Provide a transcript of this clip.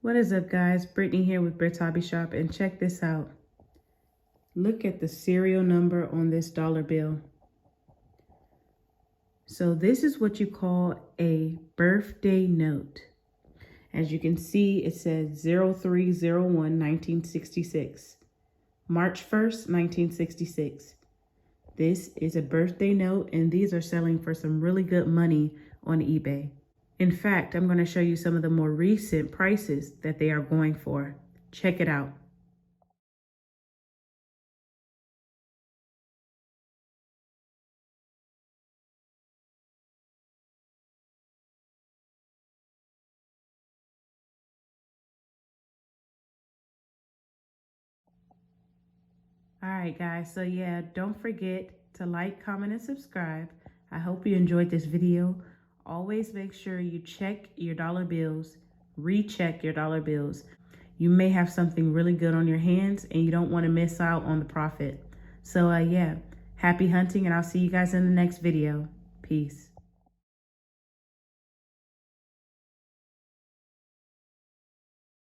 What is up, guys? Brittany here with Britt's Hobby Shop, and check this out. Look at the serial number on this dollar bill. So this is what you call a birthday note. As you can see, it says 03/01/1966, March 1st, 1966. This is a birthday note, and these are selling for some really good money on eBay. In fact, I'm going to show you some of the more recent prices that they are going for. Check it out. All right, guys. So yeah, don't forget to like, comment, and subscribe. I hope you enjoyed this video. Always make sure you check your dollar bills, recheck your dollar bills. You may have something really good on your hands and you don't want to miss out on the profit. So yeah, happy hunting, and I'll see you guys in the next video. Peace.